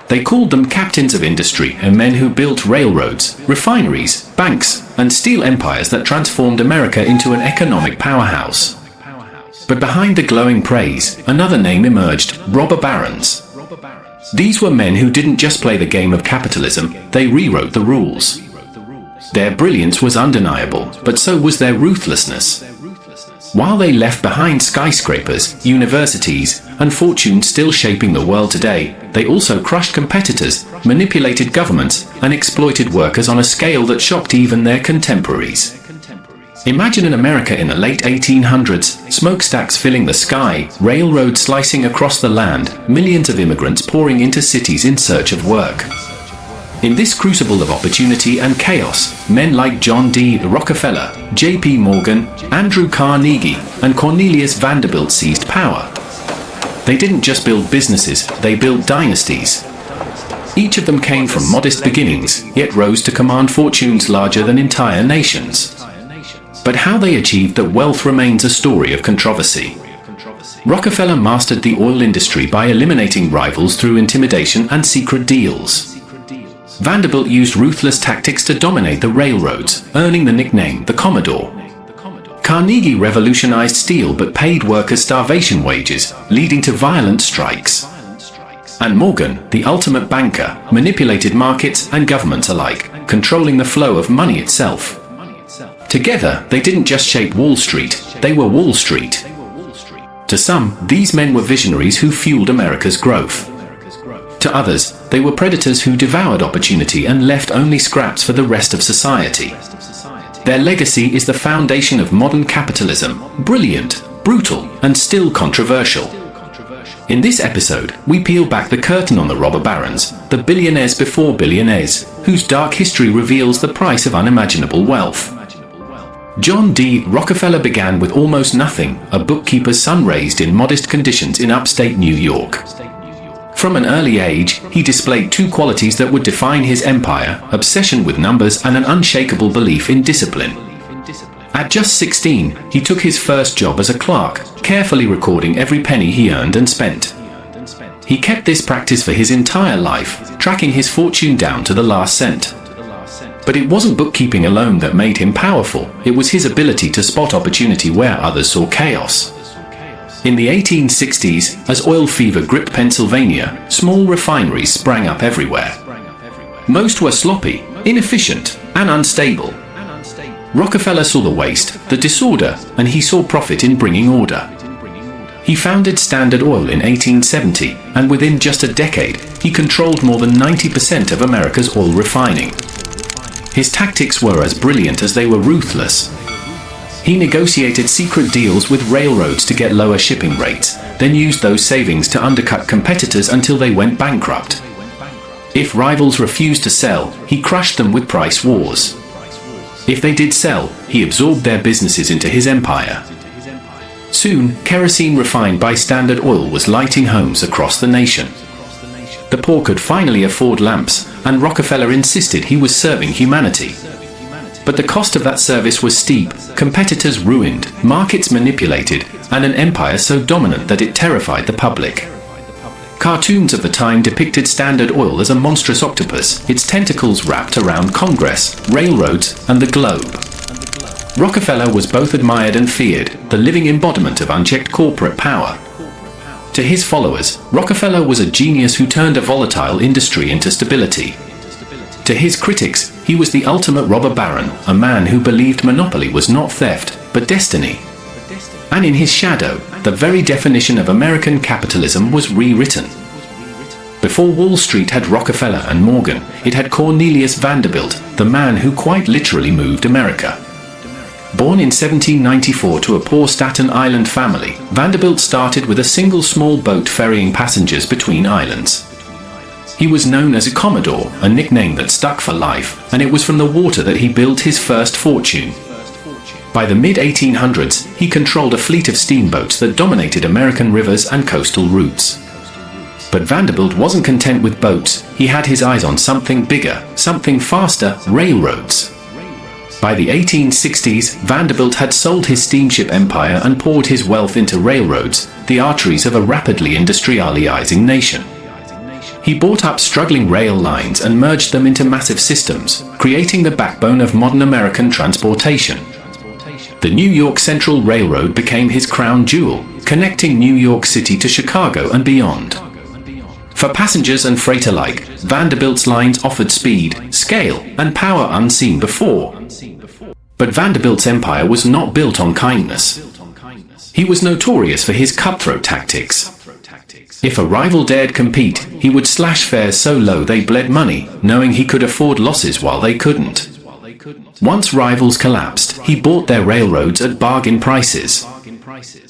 They called them captains of industry and men who built railroads, refineries, banks, and steel empires that transformed America into an economic powerhouse. But behind the glowing praise, another name emerged: robber barons. These were men who didn't just play the game of capitalism, they rewrote the rules. Their brilliance was undeniable, but so was their ruthlessness. While they left behind skyscrapers, universities, and fortunes still shaping the world today, they also crushed competitors, manipulated governments, and exploited workers on a scale that shocked even their contemporaries. Imagine an America in the late 1800s, smokestacks filling the sky, railroads slicing across the land, millions of immigrants pouring into cities in search of work. In this crucible of opportunity and chaos, men like John D. Rockefeller, J.P. Morgan, Andrew Carnegie, and Cornelius Vanderbilt seized power. They didn't just build businesses, they built dynasties. Each of them came from modest beginnings, yet rose to command fortunes larger than entire nations. But how they achieved that wealth remains a story of controversy. Rockefeller mastered the oil industry by eliminating rivals through intimidation and secret deals. Vanderbilt used ruthless tactics to dominate the railroads, earning the nickname the Commodore. Carnegie revolutionized steel but paid workers starvation wages, leading to violent strikes. And Morgan, the ultimate banker, manipulated markets and governments alike, controlling the flow of money itself. Together, they didn't just shape Wall Street, they were Wall Street. To some, these men were visionaries who fueled America's growth. To others, they were predators who devoured opportunity and left only scraps for the rest of society. Their legacy is the foundation of modern capitalism, brilliant, brutal, and still controversial. In this episode, we peel back the curtain on the robber barons, the billionaires before billionaires, whose dark history reveals the price of unimaginable wealth. John D. Rockefeller began with almost nothing, a bookkeeper's son raised in modest conditions in upstate New York. From an early age, he displayed two qualities that would define his empire: obsession with numbers and an unshakable belief in discipline. At just 16, he took his first job as a clerk, carefully recording every penny he earned and spent. He kept this practice for his entire life, tracking his fortune down to the last cent. But it wasn't bookkeeping alone that made him powerful, it was his ability to spot opportunity where others saw chaos. In the 1860s, as oil fever gripped Pennsylvania, small refineries sprang up everywhere. Most were sloppy, inefficient, and unstable. Rockefeller saw the waste, the disorder, and he saw profit in bringing order. He founded Standard Oil in 1870, and within just a decade, he controlled more than 90% of America's oil refining. His tactics were as brilliant as they were ruthless. He negotiated secret deals with railroads to get lower shipping rates, then used those savings to undercut competitors until they went bankrupt. If rivals refused to sell, he crushed them with price wars. If they did sell, he absorbed their businesses into his empire. Soon, kerosene refined by Standard Oil was lighting homes across the nation. The poor could finally afford lamps, and Rockefeller insisted he was serving humanity. But the cost of that service was steep, competitors ruined, markets manipulated, and an empire so dominant that it terrified the public. Cartoons of the time depicted Standard Oil as a monstrous octopus, its tentacles wrapped around Congress, railroads, and the globe. Rockefeller was both admired and feared, the living embodiment of unchecked corporate power. To his followers, Rockefeller was a genius who turned a volatile industry into stability. To his critics, he was the ultimate robber baron, a man who believed monopoly was not theft, but destiny. And in his shadow, the very definition of American capitalism was rewritten. Before Wall Street had Rockefeller and Morgan, it had Cornelius Vanderbilt, the man who quite literally moved America. Born in 1794 to a poor Staten Island family, Vanderbilt started with a single small boat ferrying passengers between islands. He was known as a Commodore, a nickname that stuck for life, and it was from the water that he built his first fortune. By the mid-1800s, he controlled a fleet of steamboats that dominated American rivers and coastal routes. But Vanderbilt wasn't content with boats, he had his eyes on something bigger, something faster: railroads. By the 1860s, Vanderbilt had sold his steamship empire and poured his wealth into railroads, the arteries of a rapidly industrializing nation. He bought up struggling rail lines and merged them into massive systems, creating the backbone of modern American transportation. The New York Central Railroad became his crown jewel, connecting New York City to Chicago and beyond. For passengers and freight alike, Vanderbilt's lines offered speed, scale, and power unseen before. But Vanderbilt's empire was not built on kindness. He was notorious for his cutthroat tactics. If a rival dared compete, he would slash fares so low they bled money, knowing he could afford losses while they couldn't. Once rivals collapsed, he bought their railroads at bargain prices.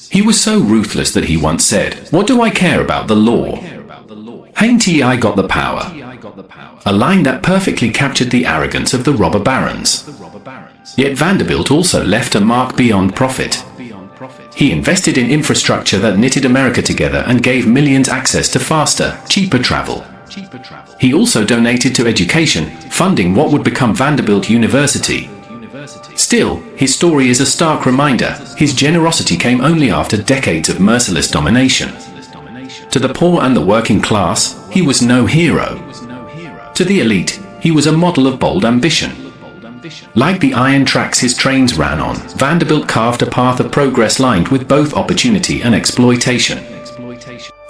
He was so ruthless that he once said, "What do I care about the law? Hain't I got the power?" A line that perfectly captured the arrogance of the robber barons. Yet Vanderbilt also left a mark beyond profit. He invested in infrastructure that knitted America together and gave millions access to faster, cheaper travel. He also donated to education, funding what would become Vanderbilt University. Still, his story is a stark reminder. His generosity came only after decades of merciless domination. To the poor and the working class, he was no hero. To the elite, he was a model of bold ambition. Like the iron tracks his trains ran on, Vanderbilt carved a path of progress lined with both opportunity and exploitation.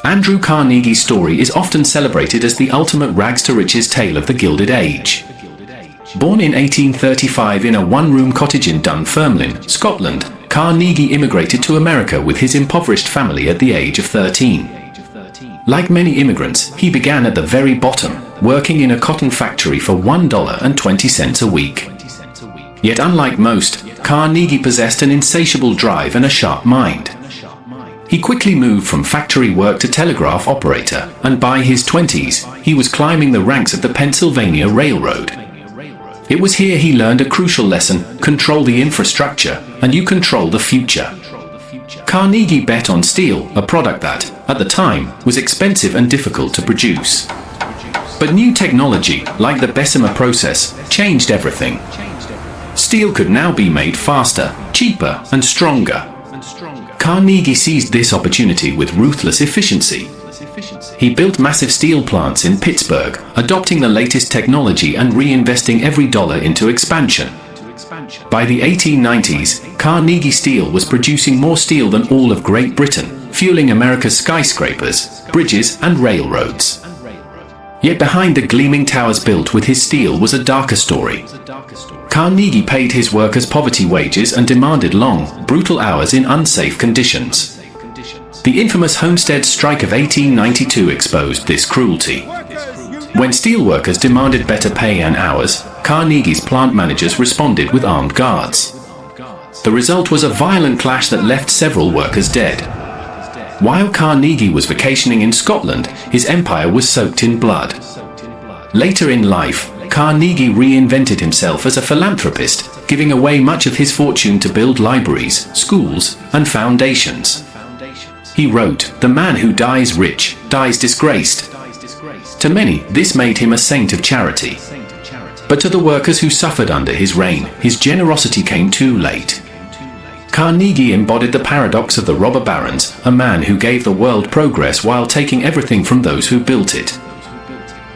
Andrew Carnegie's story is often celebrated as the ultimate rags-to-riches tale of the Gilded Age. Born in 1835 in a one-room cottage in Dunfermline, Scotland, Carnegie immigrated to America with his impoverished family at the age of 13. Like many immigrants, he began at the very bottom, working in a cotton factory for $1.20 a week. Yet unlike most, Carnegie possessed an insatiable drive and a sharp mind. He quickly moved from factory work to telegraph operator, and by his 20s, he was climbing the ranks of the Pennsylvania Railroad. It was here he learned a crucial lesson: control the infrastructure, and you control the future. Carnegie bet on steel, a product that, at the time, was expensive and difficult to produce. But new technology, like the Bessemer process, changed everything. Steel could now be made faster, cheaper, and stronger. Carnegie seized this opportunity with ruthless efficiency. He built massive steel plants in Pittsburgh, adopting the latest technology and reinvesting every dollar into expansion. By the 1890s, Carnegie Steel was producing more steel than all of Great Britain, fueling America's skyscrapers, bridges, and railroads. Yet behind the gleaming towers built with his steel was a darker story. Carnegie paid his workers poverty wages and demanded long, brutal hours in unsafe conditions. The infamous Homestead Strike of 1892 exposed this cruelty. When steelworkers demanded better pay and hours, Carnegie's plant managers responded with armed guards. The result was a violent clash that left several workers dead. While Carnegie was vacationing in Scotland, his empire was soaked in blood. Later in life, Carnegie reinvented himself as a philanthropist, giving away much of his fortune to build libraries, schools, and foundations. He wrote, "The man who dies rich, dies disgraced." To many, this made him a saint of charity. But to the workers who suffered under his reign, his generosity came too late. Carnegie embodied the paradox of the robber barons, a man who gave the world progress while taking everything from those who built it.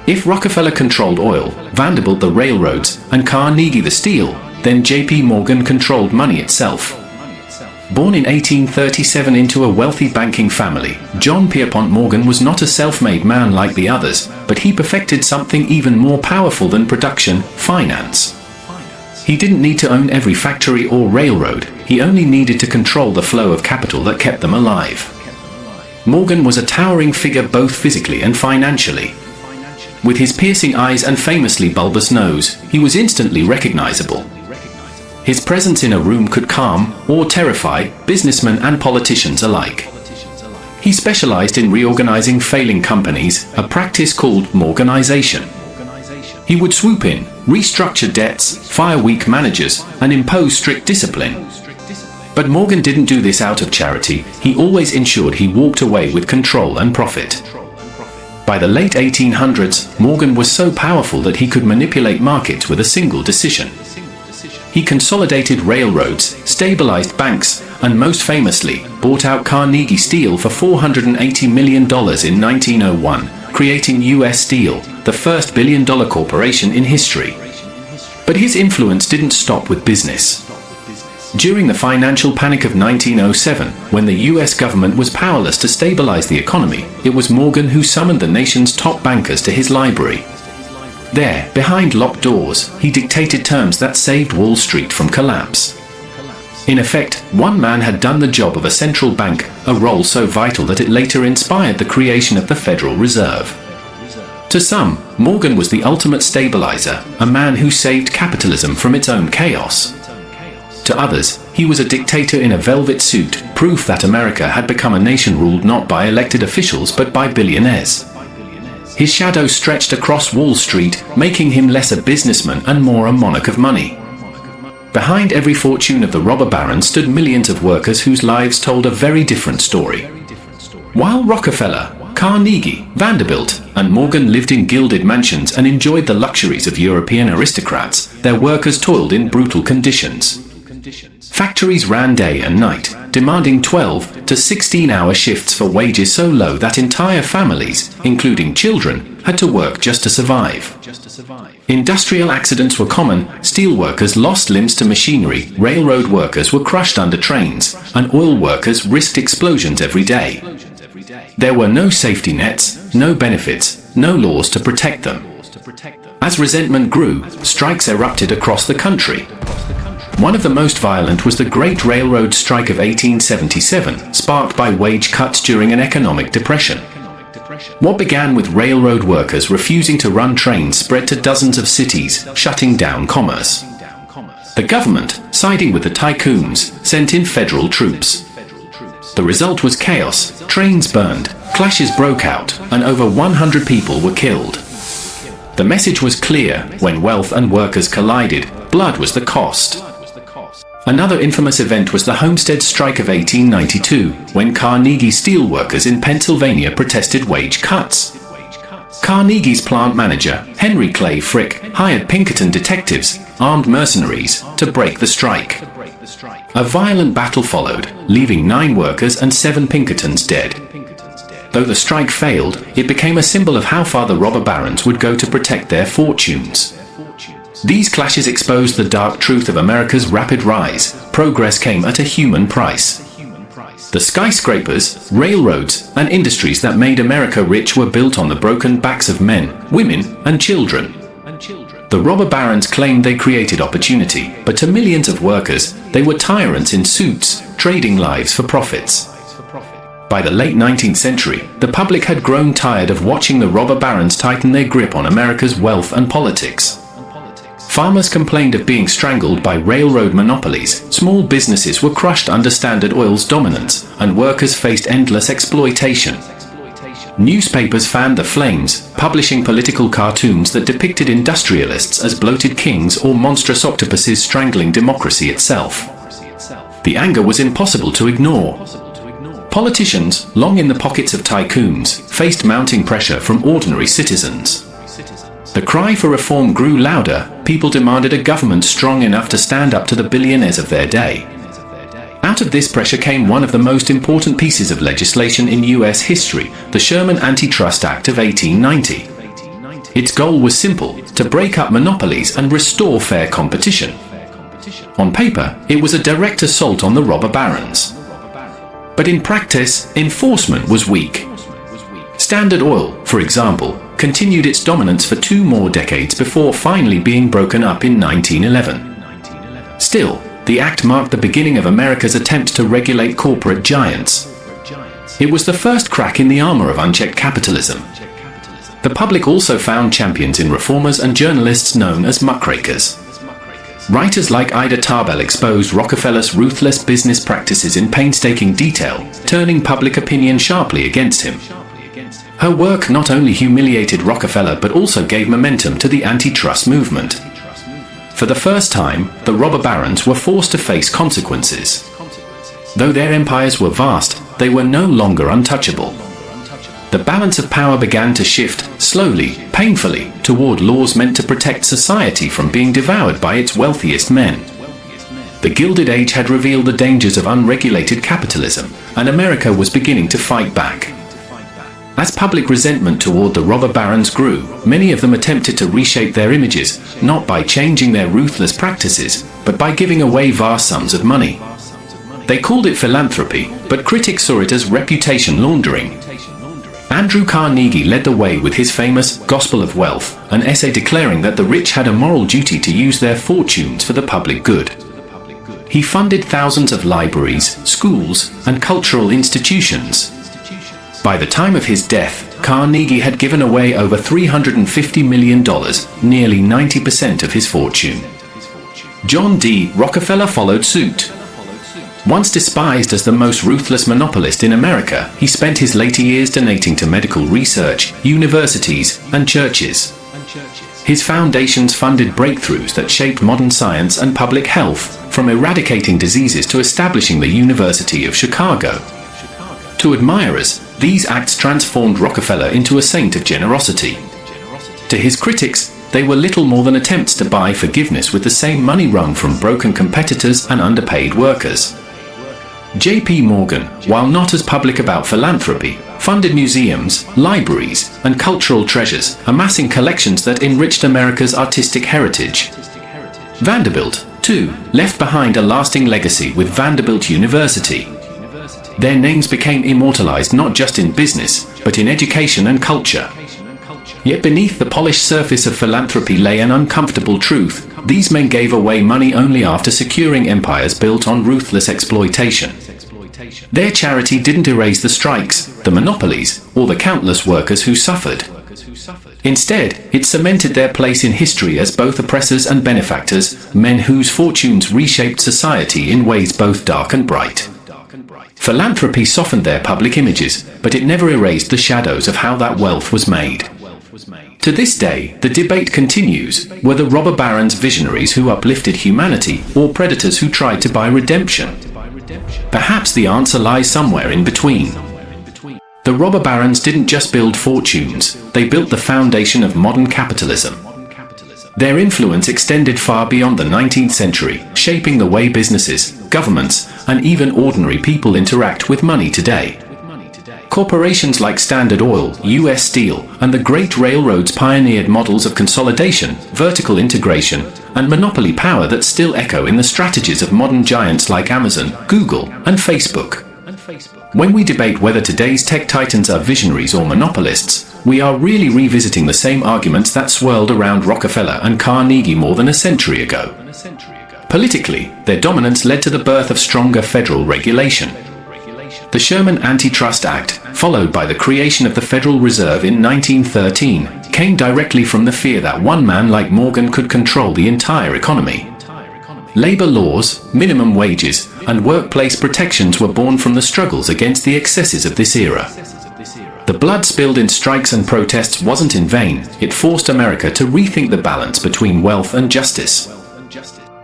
If Rockefeller controlled oil, Vanderbilt the railroads, and Carnegie the steel, then J.P. Morgan controlled money itself. Born in 1837 into a wealthy banking family, John Pierpont Morgan was not a self-made man like the others, but he perfected something even more powerful than production: finance. He didn't need to own every factory or railroad, he only needed to control the flow of capital that kept them alive. Morgan was a towering figure both physically and financially. With his piercing eyes and famously bulbous nose, he was instantly recognizable. His presence in a room could calm or terrify businessmen and politicians alike. He specialized in reorganizing failing companies, a practice called Morganization. He would swoop in, restructure debts, fire weak managers, and impose strict discipline. But Morgan didn't do this out of charity, he always ensured he walked away with control and profit. By the late 1800s, Morgan was so powerful that he could manipulate markets with a single decision. He consolidated railroads, stabilized banks, and most famously, bought out Carnegie Steel for $480 million in 1901, creating U.S. Steel, the first billion-dollar corporation in history. But his influence didn't stop with business. During the financial panic of 1907, when the US government was powerless to stabilize the economy, it was Morgan who summoned the nation's top bankers to his library. There, behind locked doors, he dictated terms that saved Wall Street from collapse. In effect, one man had done the job of a central bank, a role so vital that it later inspired the creation of the Federal Reserve. To some, Morgan was the ultimate stabilizer, a man who saved capitalism from its own chaos. To others, he was a dictator in a velvet suit, proof that America had become a nation ruled not by elected officials but by billionaires. His shadow stretched across Wall Street, making him less a businessman and more a monarch of money. Behind every fortune of the robber baron stood millions of workers whose lives told a very different story. While Rockefeller, Carnegie, Vanderbilt, and Morgan lived in gilded mansions and enjoyed the luxuries of European aristocrats, their workers toiled in brutal conditions. Factories ran day and night, demanding 12 to 16-hour shifts for wages so low that entire families, including children, had to work just to survive. Industrial accidents were common, steel workers lost limbs to machinery, railroad workers were crushed under trains, and oil workers risked explosions every day. There were no safety nets, no benefits, no laws to protect them. As resentment grew, strikes erupted across the country. One of the most violent was the Great Railroad Strike of 1877, sparked by wage cuts during an economic depression. What began with railroad workers refusing to run trains spread to dozens of cities, shutting down commerce. The government, siding with the tycoons, sent in federal troops. The result was chaos, trains burned, clashes broke out, and over 100 people were killed. The message was clear: when wealth and workers collided, blood was the cost. Another infamous event was the Homestead Strike of 1892, when Carnegie steel workers in Pennsylvania protested wage cuts. Carnegie's plant manager, Henry Clay Frick, hired Pinkerton detectives, armed mercenaries, to break the strike. A violent battle followed, leaving 9 workers and 7 Pinkertons dead. Though the strike failed, it became a symbol of how far the robber barons would go to protect their fortunes. These clashes exposed the dark truth of America's rapid rise. Progress came at a human price. The skyscrapers, railroads, and industries that made America rich were built on the broken backs of men, women, and children. The robber barons claimed they created opportunity, but to millions of workers, they were tyrants in suits, trading lives for profits. By the late 19th century, the public had grown tired of watching the robber barons tighten their grip on America's wealth and politics. Farmers complained of being strangled by railroad monopolies, small businesses were crushed under Standard Oil's dominance, and workers faced endless exploitation. Newspapers fanned the flames, publishing political cartoons that depicted industrialists as bloated kings or monstrous octopuses strangling democracy itself. The anger was impossible to ignore. Politicians, long in the pockets of tycoons, faced mounting pressure from ordinary citizens. The cry for reform grew louder. People demanded a government strong enough to stand up to the billionaires of their day. Out of this pressure came one of the most important pieces of legislation in US history, the Sherman Antitrust Act of 1890. Its goal was simple: to break up monopolies and restore fair competition. On paper, it was a direct assault on the robber barons. But in practice, enforcement was weak. Standard Oil, for example, continued its dominance for 2 more decades before finally being broken up in 1911. Still, the act marked the beginning of America's attempt to regulate corporate giants. It was the first crack in the armor of unchecked capitalism. The public also found champions in reformers and journalists known as muckrakers. Writers like Ida Tarbell exposed Rockefeller's ruthless business practices in painstaking detail, turning public opinion sharply against him. Her work not only humiliated Rockefeller but also gave momentum to the antitrust movement. For the first time, the robber barons were forced to face consequences. Though their empires were vast, they were no longer untouchable. The balance of power began to shift, slowly, painfully, toward laws meant to protect society from being devoured by its wealthiest men. The Gilded Age had revealed the dangers of unregulated capitalism, and America was beginning to fight back. As public resentment toward the robber barons grew, many of them attempted to reshape their images, not by changing their ruthless practices, but by giving away vast sums of money. They called it philanthropy, but critics saw it as reputation laundering. Andrew Carnegie led the way with his famous Gospel of Wealth, an essay declaring that the rich had a moral duty to use their fortunes for the public good. He funded thousands of libraries, schools, and cultural institutions. By the time of his death, Carnegie had given away over $350 million, nearly 90% of his fortune. John D. Rockefeller followed suit. Once despised as the most ruthless monopolist in America, he spent his later years donating to medical research, universities, and churches. His foundations funded breakthroughs that shaped modern science and public health, from eradicating diseases to establishing the University of Chicago. To admirers, these acts transformed Rockefeller into a saint of generosity. To his critics, they were little more than attempts to buy forgiveness with the same money wrung from broken competitors and underpaid workers. J.P. Morgan, while not as public about philanthropy, funded museums, libraries, and cultural treasures, amassing collections that enriched America's artistic heritage. Vanderbilt, too, left behind a lasting legacy with Vanderbilt University. Their names became immortalized not just in business, but in education and culture. Yet beneath the polished surface of philanthropy lay an uncomfortable truth. These men gave away money only after securing empires built on ruthless exploitation. Their charity didn't erase the strikes, the monopolies, or the countless workers who suffered. Instead, it cemented their place in history as both oppressors and benefactors, men whose fortunes reshaped society in ways both dark and bright. Philanthropy softened their public images, but it never erased the shadows of how that wealth was made. To this day, the debate continues: were the robber barons visionaries who uplifted humanity, or predators who tried to buy redemption? Perhaps the answer lies somewhere in between. The robber barons didn't just build fortunes, they built the foundation of modern capitalism. Their influence extended far beyond the 19th century, shaping the way businesses, governments, and even ordinary people interact with money today. Corporations like Standard Oil, US Steel, and the great railroads pioneered models of consolidation, vertical integration, and monopoly power that still echo in the strategies of modern giants like Amazon, Google, and Facebook. When we debate whether today's tech titans are visionaries or monopolists, we are really revisiting the same arguments that swirled around Rockefeller and Carnegie more than a century ago. Politically, their dominance led to the birth of stronger federal regulation. The Sherman Antitrust Act, followed by the creation of the Federal Reserve in 1913, came directly from the fear that one man like Morgan could control the entire economy. Labor laws, minimum wages, and workplace protections were born from the struggles against the excesses of this era. The blood spilled in strikes and protests wasn't in vain. It forced America to rethink the balance between wealth and justice.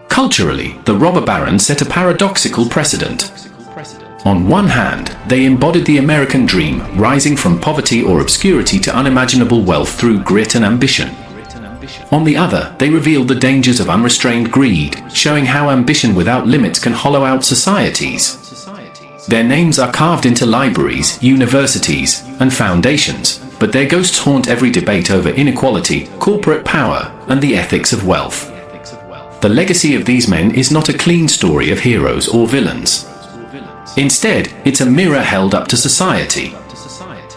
Culturally, the robber barons set a paradoxical precedent. On one hand, they embodied the American dream, rising from poverty or obscurity to unimaginable wealth through grit and ambition. On the other, they revealed the dangers of unrestrained greed, showing how ambition without limits can hollow out societies. Their names are carved into libraries, universities, and foundations, but their ghosts haunt every debate over inequality, corporate power, and the ethics of wealth. The legacy of these men is not a clean story of heroes or villains. Instead, it's a mirror held up to society.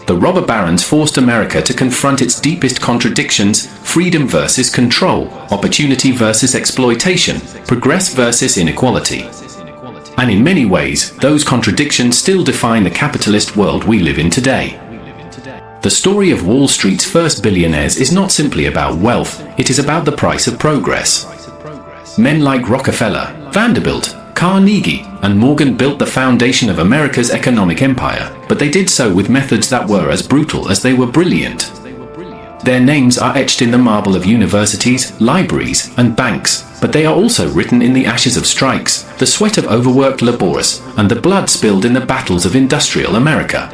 The robber barons forced America to confront its deepest contradictions: freedom versus control, opportunity versus exploitation, progress versus inequality. And in many ways, those contradictions still define the capitalist world we live in today. The story of Wall Street's first billionaires is not simply about wealth, it is about the price of progress. Men like Rockefeller, Vanderbilt, Carnegie, and Morgan built the foundation of America's economic empire, but they did so with methods that were as brutal as they were brilliant. Their names are etched in the marble of universities, libraries, and banks, but they are also written in the ashes of strikes, the sweat of overworked laborers, and the blood spilled in the battles of industrial America.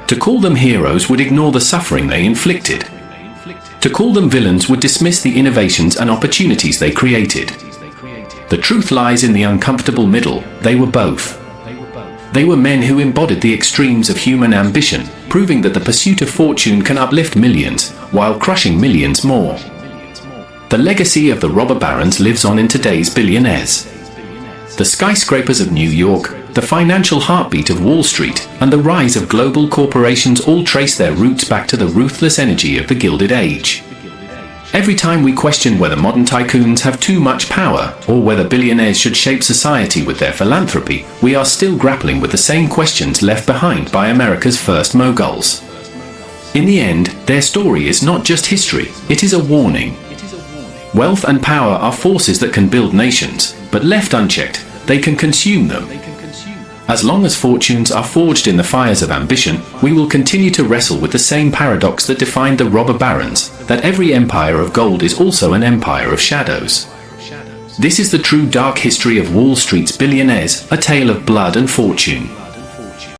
To call them heroes would ignore the suffering they inflicted. To call them villains would dismiss the innovations and opportunities they created. The truth lies in the uncomfortable middle. They were both. They were men who embodied the extremes of human ambition, proving that the pursuit of fortune can uplift millions, while crushing millions more. The legacy of the robber barons lives on in today's billionaires. The skyscrapers of New York, the financial heartbeat of Wall Street, and the rise of global corporations all trace their roots back to the ruthless energy of the Gilded Age. Every time we question whether modern tycoons have too much power, or whether billionaires should shape society with their philanthropy, we are still grappling with the same questions left behind by America's first moguls. In the end, their story is not just history, it is a warning. Wealth and power are forces that can build nations, but left unchecked, they can consume them. As long as fortunes are forged in the fires of ambition, we will continue to wrestle with the same paradox that defined the robber barons, that every empire of gold is also an empire of shadows. This is the true dark history of Wall Street's billionaires, a tale of blood and fortune.